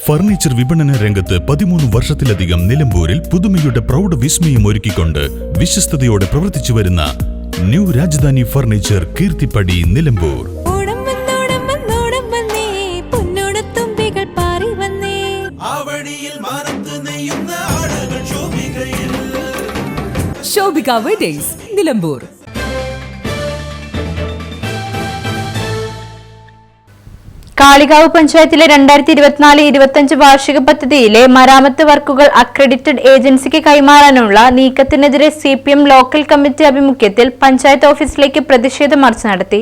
Furniture വിപണന രംഗത്ത് 13 വർഷത്തിലധികം നിലമ്പൂരിൽ പുതുമയുടെ പ്രൗഢ വിസ്മയം ഒരുക്കിക്കൊണ്ട് വിശ്വസ്തയോടെ പ്രവർത്തിച്ചു വരുന്ന new Rajadhani furniture Keerthippadi Nilambur. Shobhika weddings Nilambur. Kalikavu പഞ്ചായത്തിലെ 2024-25 വാർഷിക പദ്ധതിയിലെ മരാമത്ത് വർക്കുകൾ അക്രഡിറ്റഡ് ഏജൻസിക്ക് കൈമാറാനുള്ള നീക്കത്തിനെതിരെ CPM ലോക്കൽ കമ്മിറ്റി ആഭിമുഖ്യത്തിൽ പഞ്ചായത്ത് ഓഫീസിലേക്ക് പ്രതിഷേധ മാർച്ച് നടത്തി.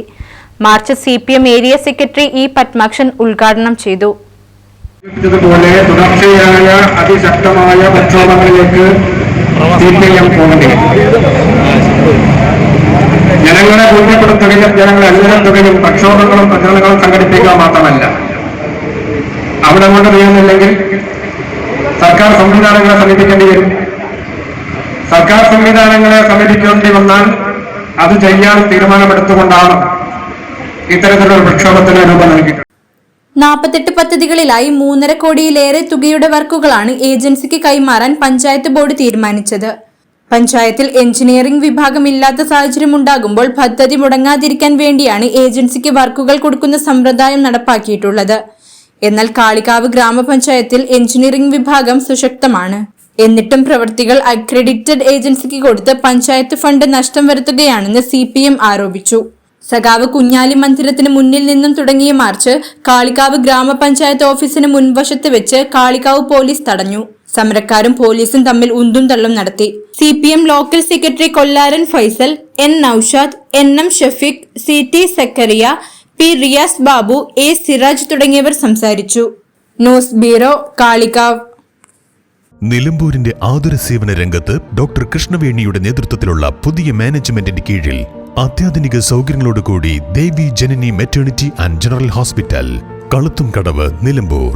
March CPM area secretary E. Padmakshan ഉദ്ഘാടനം ചെയ്തു. തുടർച്ചയായ അതിശക്തമായ പ്രക്ഷോഭങ്ങളിലേക്ക് CPM പോകുകയും ജനങ്ങളെ ബോധ്യപ്പെടുത്തുകയും ജനങ്ങളെ അനുസരിക്കുകയും പ്രക്ഷോഭങ്ങളും പ്രചരണങ്ങളും സംഘടിപ്പിക്കുക മാത്രമല്ല, അവിടെ കൊണ്ട് ചെയ്യുന്നില്ലെങ്കിൽ സർക്കാർ സംവിധാനങ്ങളെ സമീപിക്കേണ്ടി വരും. സർക്കാർ സംവിധാനങ്ങളെ സമീപിക്കേണ്ടി വന്നാൽ അത് ചെയ്യാൻ തീരുമാനമെടുത്തുകൊണ്ടാണ് ഇത്തരത്തിലുള്ള പ്രക്ഷോഭത്തിന് രൂപം നൽകിയിട്ടുള്ളത്. 48 പദ്ധതികളിലായി 3.5 കോടിയിലേറെ തുകയുടെ വർക്കുകളാണ് ഏജൻസിക്ക് കൈമാറാൻ പഞ്ചായത്ത് ബോർഡ് തീരുമാനിച്ചത്. പഞ്ചായത്തിൽ എഞ്ചിനീയറിംഗ് വിഭാഗം ഇല്ലാത്ത സാഹചര്യം ഉണ്ടാകുമ്പോൾ പദ്ധതി മുടങ്ങാതിരിക്കാൻ വേണ്ടിയാണ് ഏജൻസിക്ക് വർക്കുകൾ കൊടുക്കുന്ന സമ്പ്രദായം നടപ്പാക്കിയിട്ടുള്ളത്. എന്നാൽ കാളികാവ് ഗ്രാമപഞ്ചായത്തിൽ എഞ്ചിനീയറിംഗ് വിഭാഗം സുശക്തമാണ്. എന്നിട്ടും പ്രവൃത്തികൾ അക്രഡിറ്റഡ് ഏജൻസിക്ക് കൊടുത്ത് പഞ്ചായത്ത് ഫണ്ട് നഷ്ടം വരുത്തുകയാണെന്ന് CPM ആരോപിച്ചു. സഖാവ് കുഞ്ഞാലി മന്ദിരത്തിന് മുന്നിൽ നിന്നും തുടങ്ങിയ മാർച്ച് കാളികാവ് ഗ്രാമപഞ്ചായത്ത് ഓഫീസിന് മുൻവശത്ത് വെച്ച് കാളികാവ് പോലീസ് തടഞ്ഞു. സമരക്കാരും പോലീസും തമ്മിൽ ഉന്തും തള്ളും നടത്തി. CPM local secretary Kollaran Faisal, N. Noushad, NM Shafeeq, CT Zakariya, P. Riyas Babu, A. Siraj തുടങ്ങിയവർ സംസാരിച്ചു. News bureau, Kalikavu. നിലമ്പൂരിന്റെ ആതുര സേവന രംഗത്ത് ഡോക്ടർ കൃഷ്ണവേണിയുടെ നേതൃത്വത്തിലുള്ള പുതിയ മാനേജ്മെന്റിന്റെ കീഴിൽ അത്യാധുനിക സൗകര്യങ്ങളോടുകൂടി Devi Janani maternity and general hospital, Kaluthumkadavu, Nilambur.